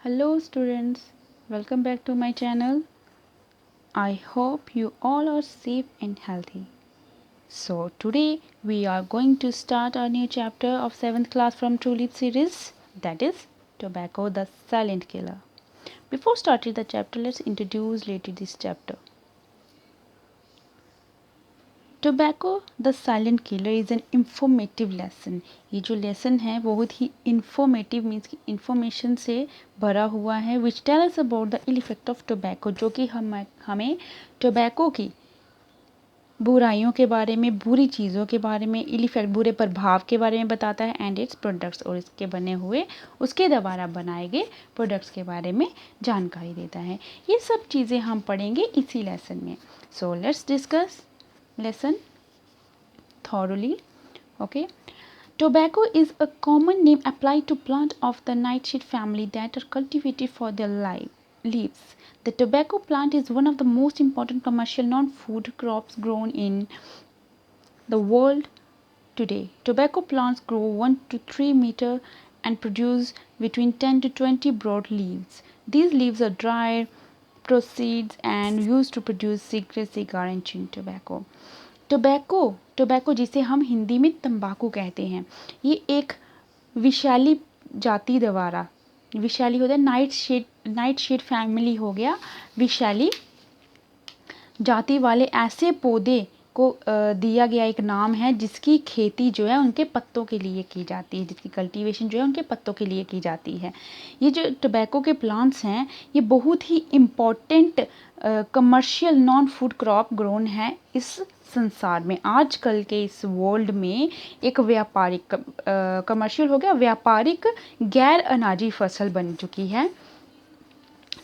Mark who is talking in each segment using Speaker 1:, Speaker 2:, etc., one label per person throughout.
Speaker 1: Hello students, welcome back to my channel. I hope you all are safe and healthy. So today we are going to start our new chapter of 7th class from True Leap series, that is Tobacco the Silent Killer. Before starting the chapter, let's introduce later this chapter. Tobacco the silent killer is an informative lesson. ये जो lesson है बहुत ही informative means कि information से भरा हुआ है. Which tell us about the ill effect of tobacco, जो कि हमें टोबैको की बुराइयों के बारे में, बुरी चीज़ों के बारे में, इल इफेक्ट बुरे प्रभाव के बारे में बताता है. एंड इट्स प्रोडक्ट्स, और इसके बने हुए उसके द्वारा बनाए गए प्रोडक्ट्स के बारे में जानकारी देता है. ये सब चीज़ें हम पढ़ेंगे इसी लेसन में. So let's discuss lesson thoroughly. Okay, tobacco is a common name applied to plant of the nightshade family that are cultivated for their leaves. The tobacco plant is one of the most important commercial non-food crops grown in the world today. Tobacco plants grow 1 to 3 meter and produce between 10 to 20 broad leaves. These leaves are dried, proceeds and used to produce cigarette, cigar and chewing tobacco. Tobacco जिसे हम हिंदी में तंबाकू कहते हैं, ये एक विशाली जाति द्वारा, विशाली होता है नाइट शेड फैमिली हो गया, विशाली जाति वाले ऐसे पौधे को दिया गया एक नाम है जिसकी खेती जो है उनके पत्तों के लिए की जाती है, जिसकी कल्टीवेशन जो है उनके पत्तों के लिए की जाती है. ये जो टोबैको के प्लांट्स हैं ये बहुत ही important commercial non food crop grown है इस संसार में. आजकल के इस वर्ल्ड में एक व्यापारिक कमर्शियल हो गया, व्यापारिक गैर अनाजी फसल बन चुकी है.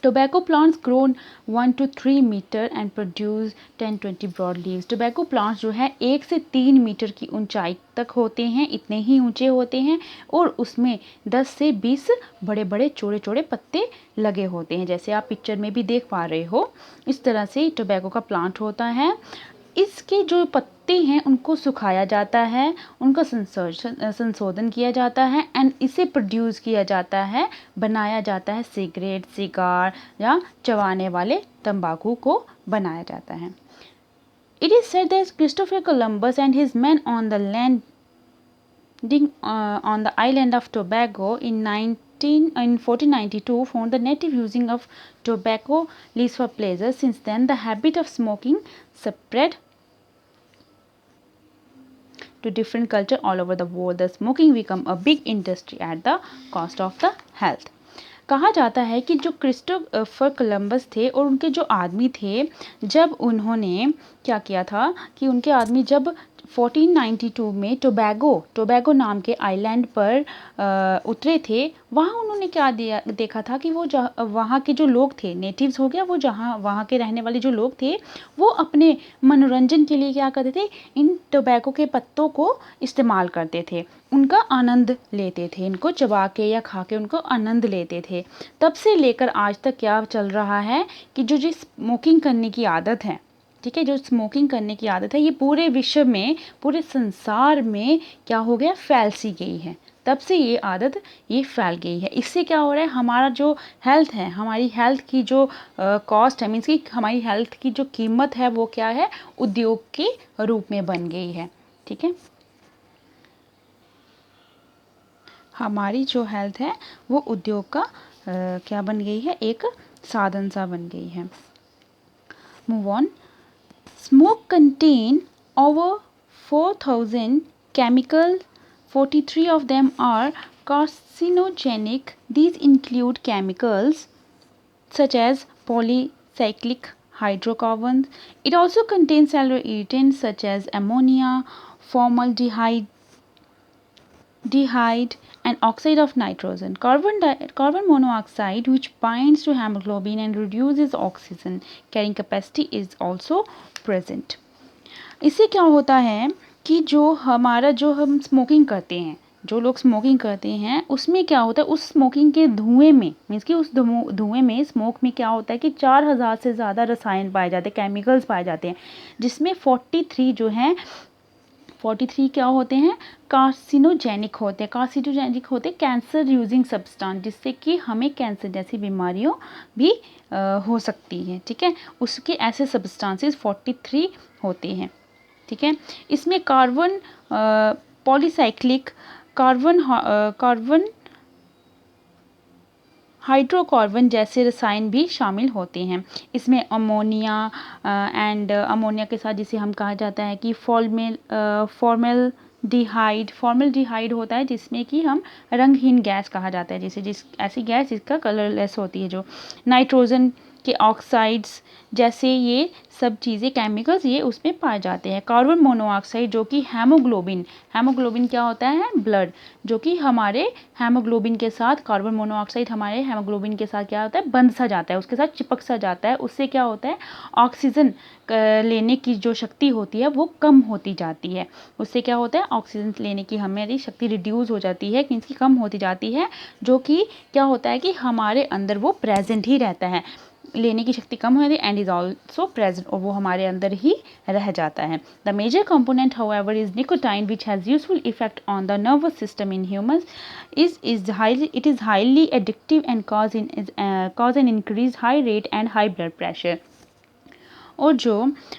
Speaker 1: Tobacco plants grow 1 to 3 meter and produce 10-20 broad leaves. Tobacco plants जो है 1 से 3 मीटर की ऊंचाई तक होते हैं, इतने ही ऊंचे होते हैं और उसमें 10 से 20 बड़े बड़े चौड़े चौड़े पत्ते लगे होते हैं, जैसे आप पिक्चर में भी देख पा रहे हो. इस तरह से टोबैको का प्लांट होता है. इसके जो पत्ते हैं उनको सुखाया जाता है, उनका संशोधन किया जाता है एंड इसे प्रोड्यूस किया जाता है, बनाया जाता है, सिगरेट, सिगार या चबाने वाले तंबाकू को बनाया जाता है. It is said that Christopher Columbus and his men on the landing on the island of Tobago in 1492 found the native using of tobacco leaves for pleasure. Since then, the habit of smoking spread to different culture all over the world. The smoking become a big industry at the cost of the health. कहा जाता है कि जो Christopher Columbus थे और उनके जो आदमी थे, जब उन्होंने क्या किया था कि उनके आदमी जब 1492 में टोबैगो नाम के आइलैंड पर उतरे थे, वहाँ उन्होंने क्या देखा था कि वो वहाँ के जो लोग थे, नेटिव्स हो गया, वो जहाँ वहाँ के रहने वाले जो लोग थे, वो अपने मनोरंजन के लिए क्या करते थे, इन टोबैको के पत्तों को इस्तेमाल करते थे, उनका आनंद लेते थे, इनको चबा के या खा के उनको आनंद लेते थे. तब से लेकर आज तक क्या चल रहा है कि जो स्मोकिंग करने की आदत है, ठीक है, जो स्मोकिंग करने की आदत है, ये पूरे विश्व में, पूरे संसार में क्या हो गया, फैल सी गई है. तब से ये आदत ये फैल गई है. इससे क्या हो रहा है, हमारा जो हेल्थ है, हमारी हेल्थ की जो कॉस्ट है, मीन्स कि हमारी हेल्थ की जो कीमत है वो क्या है, उद्योग के रूप में बन गई है. ठीक है, हमारी जो हेल्थ है वो उद्योग का क्या बन गई है, एक साधन सा बन गई है. Move on. Smoke contain over 4,000 chemicals. 43 of them are carcinogenic. These include chemicals such as polycyclic hydrocarbons. It also contains cellular irritants such as ammonia, formaldehyde, and oxide of nitrogen. Carbon monoxide, which binds to hemoglobin and reduces oxygen carrying capacity, is also present. इससे क्या होता है कि जो हम smoking करते हैं, जो लोग स्मोकिंग करते हैं, उसमें क्या होता है, उस स्मोकिंग के धुएं में, मीन्स कि उस धुएं में, स्मोक में क्या होता है कि 4000 से ज़्यादा रसायन पाए जाते हैं, केमिकल्स पाए जाते हैं, जिसमें 43 जो हैं 43 क्या होते हैं, कार्सिनोजेनिक होते हैं। कार्सिनोजेनिक होते हैं कैंसर यूजिंग सब्सटेंस, जिससे कि हमें कैंसर जैसी बीमारियों भी हो सकती है, ठीक है। उसके ऐसे सब्सटेंसेस 43 होते हैं, ठीक है। इसमें कार्बन पॉलीसाइक्लिक कार्बन हाइड्रोकार्बन जैसे रसायन भी शामिल होते हैं। इसमें अमोनिया एंड अमोनिया के साथ जिसे हम कहा जाता है कि फॉर्मल्डिहाइड होता है, जिसमें कि हम रंगहीन गैस कहा जाता है, जैसे ऐसी गैस जिसका कलरलेस होती है। जो नाइट्रोजन के ऑक्साइड्स जैसे ये सब चीज़ें केमिकल्स ये उसमें पाए जाते हैं। कार्बन मोनोऑक्साइड जो कि हेमोग्लोबिन क्या होता है, ब्लड, जो कि हमारे हेमोग्लोबिन के साथ कार्बन मोनोऑक्साइड हमारे हेमोग्लोबिन के साथ क्या होता है, बंध सा जाता है, उसके साथ चिपक सा जाता है। उससे क्या होता है, ऑक्सीजन लेने की जो शक्ति होती है वो कम होती जाती है। उससे क्या होता है, ऑक्सीजन लेने की हमारी शक्ति रिड्यूस हो जाती है, मीन्स की कम होती जाती है, जो कि क्या होता है कि हमारे अंदर वो प्रेजेंट ही रहता है। लेने की शक्ति कम हो जाती है एंड इज ऑल्सो प्रेजेंट, और वो हमारे अंदर ही रह जाता है। The major component however is nicotine which has useful effect on the nervous system in humans. It is highly addictive and cause an increased high rate and high blood pressure। और जो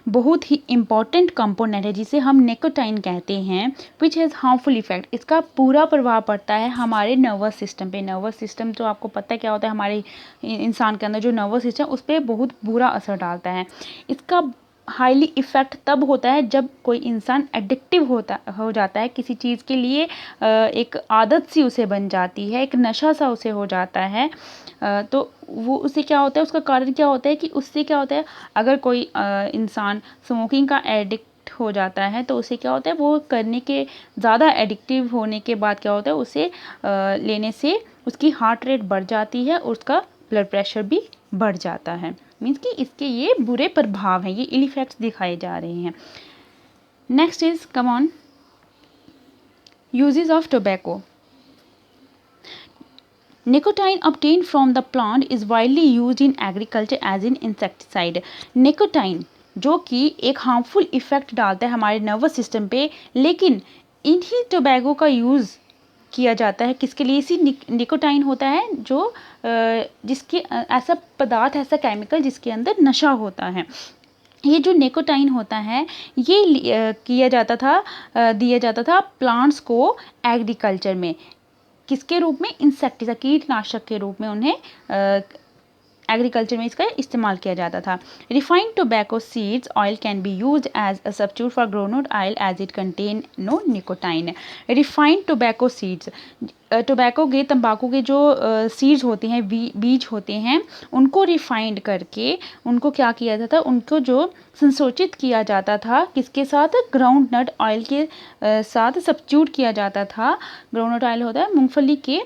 Speaker 1: बहुत ही इम्पॉर्टेंट कंपोनेंट है जिसे हम nicotine कहते हैं, which has harmful effect, इसका पूरा प्रभाव पड़ता है हमारे नर्वस सिस्टम पे। नर्वस सिस्टम तो आपको पता है क्या होता है, हमारे इंसान के अंदर जो नर्वस सिस्टम उस पर बहुत बुरा असर डालता है। इसका हाईली इफ़ेक्ट तब होता है जब कोई इंसान एडिक्टिव हो जाता है किसी चीज़ के लिए, एक आदत सी उसे बन जाती है, एक नशा सा उसे हो जाता है। तो वो उससे क्या होता है, उसका कारण क्या होता है कि उससे क्या होता है, अगर कोई इंसान स्मोकिंग का एडिक्ट हो जाता है तो उसे क्या होता है, वो करने के ज़्यादा एडिक्टिव होने के बाद क्या होता है, उसे लेने से उसकी हार्ट रेट बढ़ जाती है और उसका ब्लड प्रेशर भी बढ़ जाता है। मीन्स कि इसके ये बुरे प्रभाव हैं, ये इल इफेक्ट्स दिखाए जा रहे हैं। Next is come on uses of tobacco. Nicotine obtained from the plant is widely used in agriculture as an insecticide। Nicotine जो कि एक हार्मफुल इफ़ेक्ट डालता है हमारे नर्वस सिस्टम पे, लेकिन इन्हीं टोबैको का यूज़ किया जाता है किसके लिए, इसी निकोटाइन होता है जो जिसके ऐसा पदार्थ, ऐसा केमिकल जिसके अंदर नशा होता है। ये जो निकोटाइन होता है ये किया जाता था, दिया जाता था प्लांट्स को एग्रीकल्चर में, किसके रूप में, इंसेक्टिसाइड, कीटनाशक के रूप में उन्हें एग्रीकल्चर में इसका इस्तेमाल किया जाता था। Refined tobacco seeds oil can be used as a substitute for groundnut oil as it contain no nicotine. Refined tobacco seeds, tobacco के, तंबाकू के जो सीड्स होते हैं, बीज होते हैं, उनको रिफाइंड करके उनको क्या किया जाता था, उनको जो संशोधित किया जाता था किसके साथ, ग्राउंड नट ऑयल के साथ सब्स्टिट्यूट किया जाता था। ग्राउंड नट ऑयल होता है मूंगफली के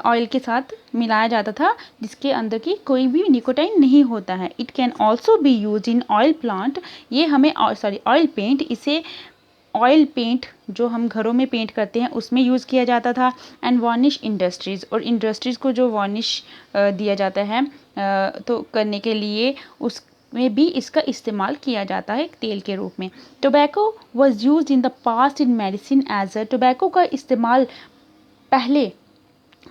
Speaker 1: ऑयल के साथ मिलाया जाता था, जिसके अंदर की कोई भी निकोटाइन नहीं होता है। It can also be use in oil plant, ये हमें ऑयल पेंट, इसे ऑयल पेंट जो हम घरों में पेंट करते हैं उसमें यूज़ किया जाता था। एंड वार्निश इंडस्ट्रीज़, और इंडस्ट्रीज़ को जो वार्निश दिया जाता है तो करने के लिए उसमें भी इसका इस्तेमाल किया जाता है तेल के रूप में। Tobacco was use in the past in medicine as a, tobacco का इस्तेमाल पहले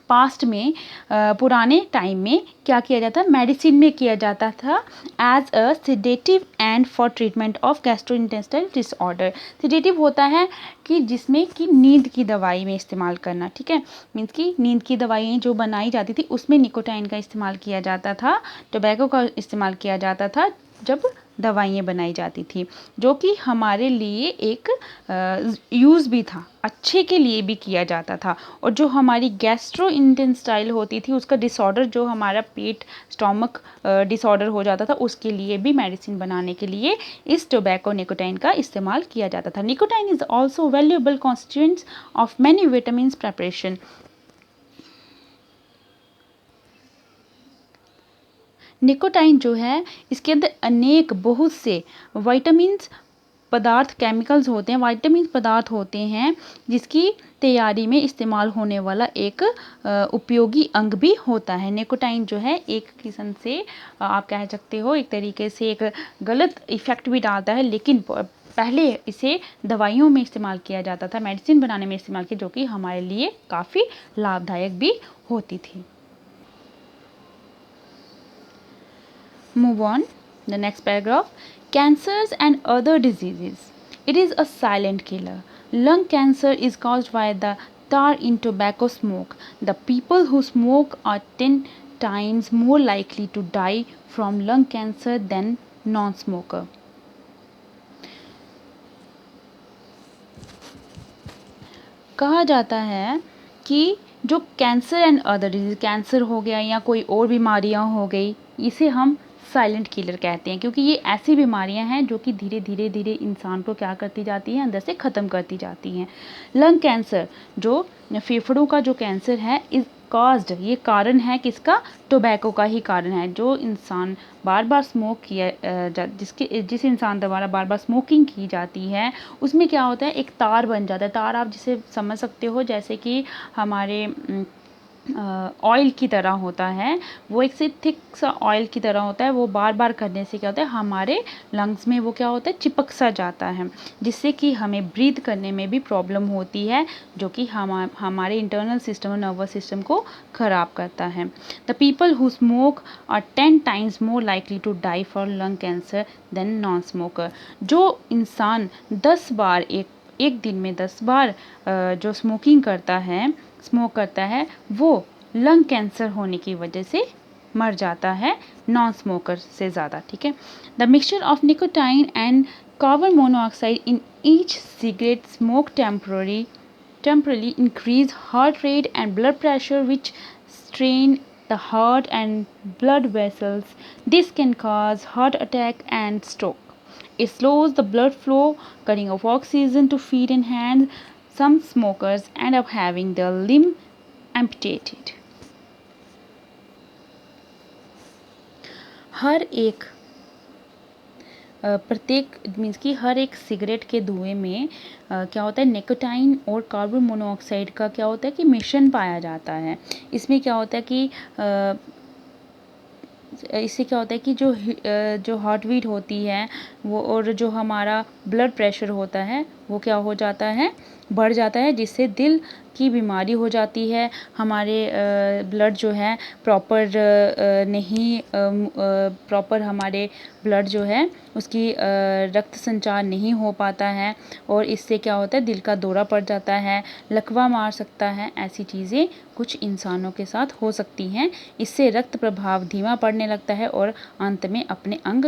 Speaker 1: पास्ट में पुराने टाइम में क्या किया जाता, मेडिसिन में किया जाता था as a sedative and for treatment of gastrointestinal disorder. Sedative होता है कि जिसमें कि नींद की दवाई में इस्तेमाल करना, ठीक है, मीन्स कि नींद की दवाइयाँ जो बनाई जाती थी उसमें निकोटाइन का इस्तेमाल किया जाता था, टोबैको का इस्तेमाल किया जाता था जब दवाइयाँ बनाई जाती थी, जो कि हमारे लिए एक यूज़ भी था, अच्छे के लिए भी किया जाता था। और जो हमारी गैस्ट्रोइंटेस्टाइनल होती थी उसका डिसऑर्डर, जो हमारा पेट स्टोमक डिसऑर्डर हो जाता था, उसके लिए भी मेडिसिन बनाने के लिए इस टोबैको निकोटाइन का इस्तेमाल किया जाता था। Nicotine is also valuable constituents of many vitamins preparation. Nicotine जो है इसके अंदर अनेक बहुत से विटामिन्स पदार्थ, केमिकल्स होते हैं, विटामिन पदार्थ होते हैं, जिसकी तैयारी में इस्तेमाल होने वाला एक उपयोगी अंग भी होता है। निकोटाइन जो है एक किस्म से आप कह सकते हो एक तरीके से एक गलत इफ़ेक्ट भी डालता है, लेकिन पहले इसे दवाइयों में इस्तेमाल किया जाता था, मेडिसिन बनाने में इस्तेमाल किया, जो कि हमारे लिए काफ़ी लाभदायक भी होती थी। Move on, the next paragraph. Cancers and other diseases. It is a silent killer. Lung cancer is caused by the tar in tobacco smoke. The people who smoke are 10 times more likely to die from lung cancer than non-smoker. कहा जाता है कि जो cancer and other disease, cancer हो गया या कोई और बीमारियां हो गई, इसे हम साइलेंट किलर कहते हैं, क्योंकि ये ऐसी बीमारियां हैं जो कि धीरे धीरे धीरे इंसान को क्या करती जाती हैं, अंदर से ख़त्म करती जाती हैं। लंग कैंसर, जो फेफड़ों का जो कैंसर है, इस कॉज्ड, ये कारण है किसका, टोबैको का ही कारण है। जो इंसान बार बार स्मोक किया जिस इंसान द्वारा बार बार स्मोकिंग की जाती है, उसमें क्या होता है, एक तार बन जाता है। तार आप जिसे समझ सकते हो जैसे कि हमारे ऑयल की तरह होता है, वो एक से थिक सा ऑयल की तरह होता है। वो बार बार करने से क्या होता है, हमारे लंग्स में वो क्या होता है, चिपक सा जाता है, जिससे कि हमें ब्रीथ करने में भी प्रॉब्लम होती है, जो कि हमारे इंटरनल सिस्टम और नर्वस सिस्टम को ख़राब करता है। The people who smoke are 10 times more likely to die for lung cancer than non smoker. जो इंसान 10 बार एक दिन में 10 बार जो स्मोक करता है, वो लंग कैंसर होने की वजह से मर जाता है नॉन स्मोकर से ज़्यादा। ठीक है। The mixture of nicotine and carbon monoxide in each cigarette smoke temporarily increase heart rate and blood pressure, which strain the heart and blood vessels. This can cause heart attack and stroke. It slows the blood flow, cutting off oxygen to feet and hands. Some smokers end up having their limb amputated. हर एक प्रत्येक means कि हर एक cigarette के धुएं में क्या होता है, निकोटाइन और कार्बन मोनोऑक्साइड का क्या होता है कि मिश्रण पाया जाता है। इसमें क्या होता है कि इससे क्या होता है कि जो हार्ट बीट होती है वो, और जो हमारा ब्लड प्रेशर होता है, वो क्या हो जाता है, बढ़ जाता है, जिससे दिल की बीमारी हो जाती है। हमारे ब्लड जो है प्रॉपर हमारे ब्लड जो है उसकी रक्त संचार नहीं हो पाता है, और इससे क्या होता है, दिल का दौरा पड़ जाता है, लकवा मार सकता है। ऐसी चीज़ें कुछ इंसानों के साथ हो सकती हैं। इससे रक्त प्रवाह धीमा पड़ने लगता है और अंत में अपने अंग